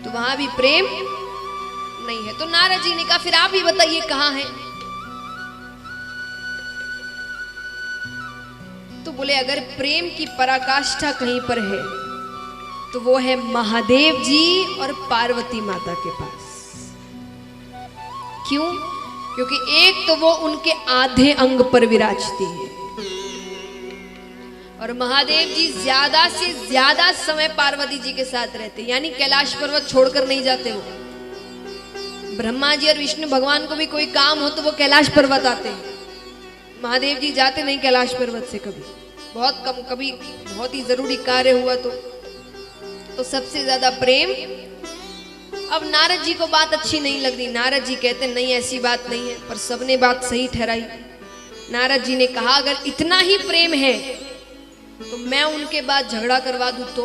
तो वहां भी प्रेम नहीं है। तो नारद जी ने कहा फिर आप ही बताइए कहां है। तो बोले अगर प्रेम की पराकाष्ठा कहीं पर है तो वो है महादेव जी और पार्वती माता के पास। क्यों? क्योंकि एक तो वो उनके आधे अंग पर विराजती है और महादेव जी ज्यादा से ज्यादा समय पार्वती जी के साथ रहते, यानी कैलाश पर्वत छोड़कर नहीं जाते वो। ब्रह्मा जी और विष्णु भगवान को भी कोई काम हो तो वो कैलाश पर्वत आते हैं, महादेव जी जाते नहीं कैलाश पर्वत से कभी, बहुत कम, कभी बहुत ही जरूरी कार्य हुआ तो सबसे ज्यादा प्रेम। अब नारद जी को बात अच्छी नहीं लग रही, नारद जी कहते नहीं ऐसी बात नहीं है, पर सबने बात सही ठहराई। नारद जी ने कहा अगर इतना ही प्रेम है तो मैं उनके बाद झगड़ा करवा दूं तो।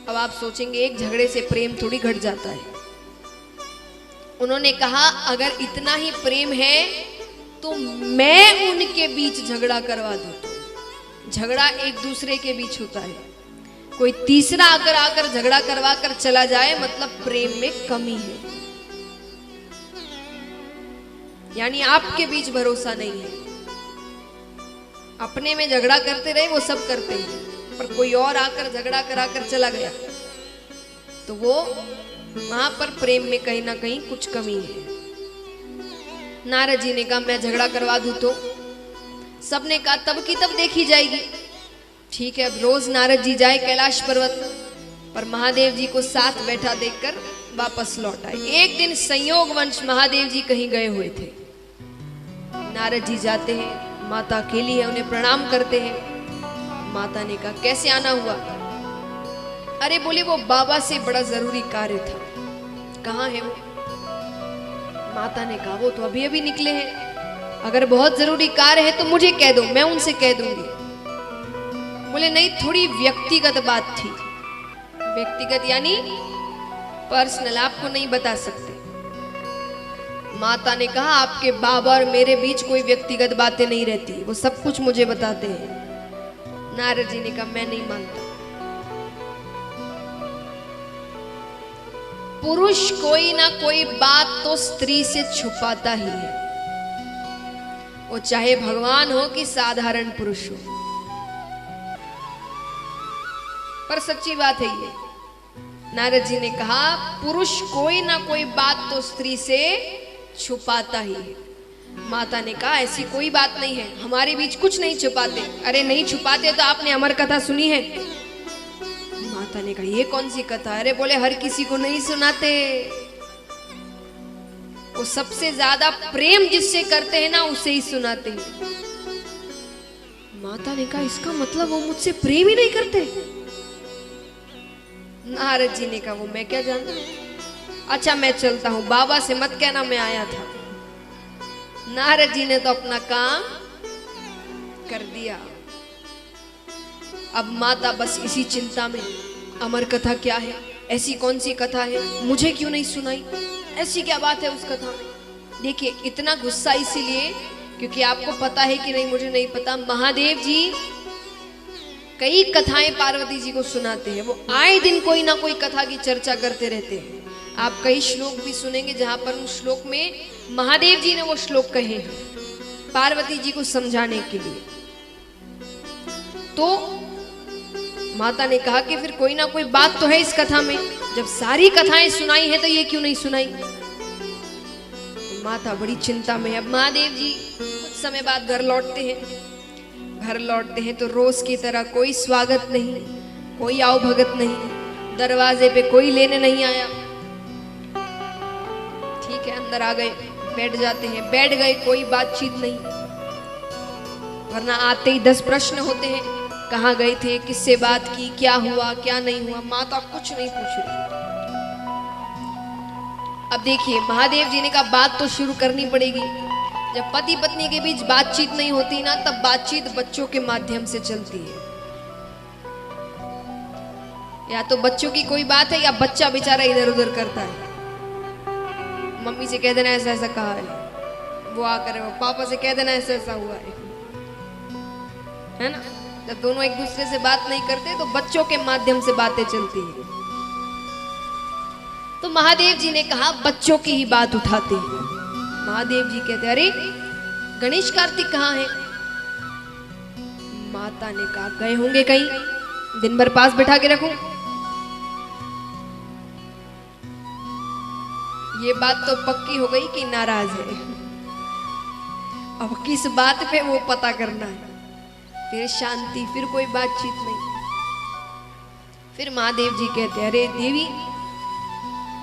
अब आप सोचेंगे एक झगड़े से प्रेम थोड़ी घट जाता है। उन्होंने कहा अगर इतना ही प्रेम है तो मैं उनके बीच झगड़ा करवा दूं तो। झगड़ा एक दूसरे के बीच होता है, कोई तीसरा अगर आकर झगड़ा करवा कर चला जाए मतलब प्रेम में कमी है, यानी आपके बीच भरोसा नहीं है। अपने में झगड़ा करते रहे वो सब करते हैं, पर कोई और आकर झगड़ा कराकर चला गया तो वो वहां पर प्रेम में कहीं ना कहीं कुछ कमी है। नारद जी ने कहा मैं झगड़ा करवा दूं तो। सबने कहा तब की तब देखी जाएगी। ठीक है, अब रोज नारद जी जाए कैलाश पर्वत पर महादेव जी को साथ बैठा देखकर वापस लौट आए। एक दिन संयोगवंश महादेव जी कहीं गए हुए थे, नारद जी जाते हैं, माता अकेली है, उन्हें प्रणाम करते हैं। माता ने कहा कैसे आना हुआ? अरे बोले वो बाबा से बड़ा जरूरी कार्य था। कहाँ है वो? माता ने कहा वो तो अभी अभी निकले हैं, अगर बहुत जरूरी कार्य है तो मुझे कह दो, मैं उनसे कह दूंगी। बोले नहीं, थोड़ी व्यक्तिगत बात थी। व्यक्तिगत यानी पर्सनल, आपको नहीं बता सकते। माता ने कहा आपके बाबा और मेरे बीच कोई व्यक्तिगत बातें नहीं रहती, वो सब कुछ मुझे बताते हैं। नारद जी ने कहा मैं नहीं मानता। पुरुष कोई ना कोई बात तो स्त्री से छुपाता ही है, वो चाहे भगवान हो कि साधारण पुरुष हो। पर सच्ची बात है ये। नारद जी ने कहा पुरुष कोई ना कोई बात तो स्त्री से छुपाता ही है। माता ने कहा ऐसी कोई बात नहीं है, हमारे बीच कुछ नहीं छुपाते। अरे नहीं छुपाते तो आपने अमर कथा सुनी है? माता ने कहा ये कौन सी कथा? अरे बोले हर किसी को नहीं सुनाते, वो सबसे ज्यादा प्रेम जिससे करते हैं ना उसे ही सुनाते हैं। माता ने कहा इसका मतलब वो मुझसे प्रेम ही नहीं करते? नारद जी ने कहा वो मैं क्या जानता हूं, अच्छा मैं चलता हूं, बाबा से मत कहना मैं आया था। नारद जी ने तो अपना काम कर दिया। अब माता बस इसी चिंता में, अमर कथा क्या है, ऐसी कौन सी कथा है, मुझे क्यों नहीं सुनाई, ऐसी क्या बात है उस कथा में। देखिए इतना गुस्सा इसीलिए क्योंकि आपको पता है कि नहीं मुझे नहीं पता, महादेव जी कई कथाएं पार्वती जी को सुनाते हैं। वो आए दिन कोई ना कोई कथा की चर्चा करते रहते हैं। आप कई श्लोक भी सुनेंगे जहां पर उन श्लोक में महादेव जी ने वो श्लोक कहे हैं पार्वती जी को समझाने के लिए। तो माता ने कहा कि फिर कोई ना कोई बात तो है इस कथा में, जब सारी कथाएं सुनाई है तो ये क्यों नहीं सुनाई? तो माता बड़ी चिंता में है। अब महादेव जी कुछ समय बाद घर लौटते हैं। घर लौटते हैं तो रोज की तरह कोई स्वागत नहीं, कोई आओ भगत नहीं, दरवाजे पे कोई लेने नहीं आया। ठीक है, अंदर आ गए, बैठ जाते हैं, बैठ गए, कोई बातचीत नहीं। वरना आते ही 10 प्रश्न होते हैं, कहाँ गए थे, किससे बात की, क्या हुआ क्या नहीं हुआ। माता कुछ नहीं पूछ रही। अब देखिए महादेव जी ने कहा बात तो शुरू करनी पड़ेगी। जब पति पत्नी के बीच बातचीत नहीं होती ना, तब बातचीत बच्चों के माध्यम से चलती है। या तो बच्चों की कोई बात है या बच्चा बेचारा इधर उधर करता है। मम्मी से कह देना ऐसा ऐसा कहा है, वो आकर वो पापा से कह देना ऐसा ऐसा हुआ है ना। जब दोनों एक दूसरे से बात नहीं करते तो बच्चों के माध्यम से बातें चलती है। तो महादेव जी ने कहा बच्चों की ही बात उठाते हैं। महादेव जी कहते अरे गणेश कार्तिक कहाँ है? माता ने कहा गए होंगे कहीं, दिन भर पास बिठा के रखूं। ये बात तो पक्की हो गई कि नाराज है। अब किस बात पे वो पता करना है। फिर शांति, फिर कोई बातचीत नहीं। फिर महादेव जी कहते अरे देवी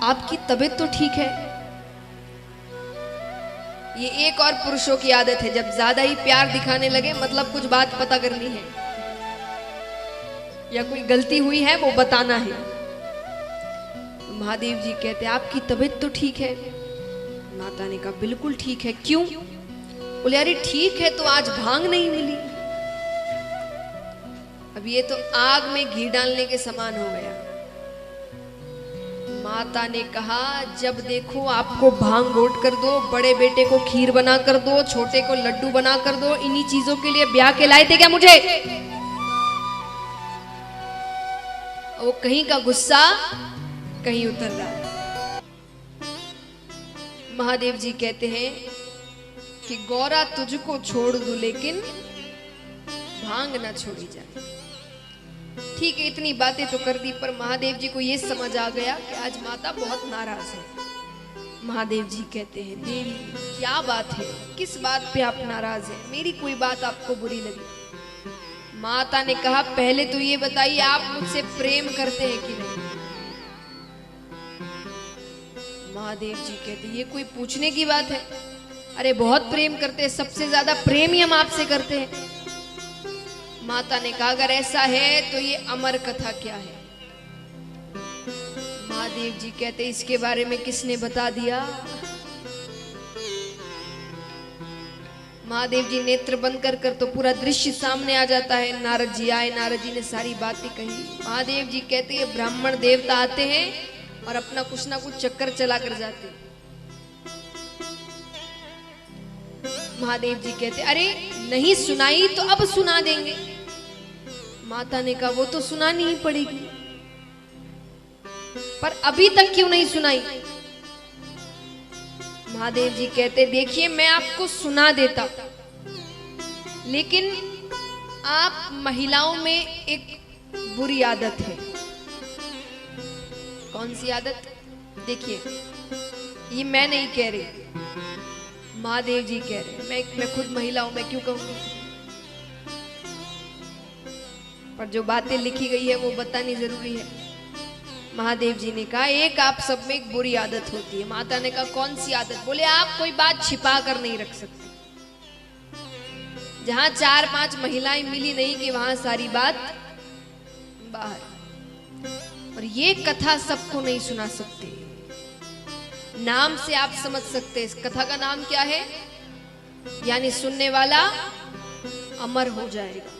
आपकी तबीयत तो ठीक है? ये एक और पुरुषों की आदत है, जब ज्यादा ही प्यार दिखाने लगे मतलब कुछ बात पता करनी है या कोई गलती हुई है वो बताना है। महादेव जी कहते आपकी तबीयत तो ठीक है? माता ने कहा बिल्कुल ठीक है। क्यों? बोले अरे ठीक है तो आज भांग नहीं मिली। अब ये तो आग में घी डालने के समान हो गया। माता ने कहा जब देखो आपको भांग घोट कर दो, बड़े बेटे को खीर बना कर दो, छोटे को लड्डू बना कर दो, इन्हीं चीजों के लिए ब्याह के लाए थे क्या मुझे? वो कहीं का गुस्सा कहीं उतर रहा है। महादेव जी कहते हैं कि गौरा तुझको छोड़ दूं लेकिन भांग ना छोड़ी जाए। ठीक है इतनी बातें तो कर दी, पर महादेव जी को यह समझ आ गया कि आज माता बहुत नाराज है। महादेव जी कहते हैं देवी क्या बात है, किस बात पे आप नाराज हैं? मेरी कोई बात आपको बुरी लगी? माता ने कहा पहले तो ये बताइए आप मुझसे प्रेम करते हैं कि नहीं? महादेव जी कहते ये कोई पूछने की बात है? अरे बहुत प्रेम करते हैं, सबसे ज्यादा प्रेम ही हम आपसे करते हैं। माता ने कहा अगर ऐसा है तो ये अमर कथा क्या है? महादेव जी कहते इसके बारे में किसने बता दिया? महादेव जी नेत्र बंद कर तो पूरा दृश्य सामने आ जाता है। नारद जी आए, नारद जी ने सारी बातें कही। महादेव जी कहते ये ब्राह्मण देवता आते हैं और अपना कुछ ना कुछ चक्कर चला कर जाते। महादेव जी कहते अरे नहीं सुनाई तो अब सुना देंगे। माता ने कहा वो तो सुनानी ही पड़ेगी, पर अभी तक क्यों नहीं सुनाई? महादेव जी कहते देखिए मैं आपको सुना देता, लेकिन आप महिलाओं में एक बुरी आदत है। कौन सी आदत? देखिए ये मैं नहीं कह रही, महादेव जी कह रहे। मैं खुद महिलाओं में क्यों कहूंगी, पर जो बातें लिखी गई है वो बतानी जरूरी है। महादेव जी ने कहा एक आप सब में एक बुरी आदत होती है। माता ने कहा कौन सी आदत? बोले आप कोई बात छिपा कर नहीं रख सकते। जहां 4-5 महिलाएं मिली नहीं कि वहां सारी बात बाहर। और ये कथा सबको नहीं सुना सकते। नाम से आप समझ सकते इस कथा का नाम क्या है, यानी सुनने वाला अमर हो जाएगा।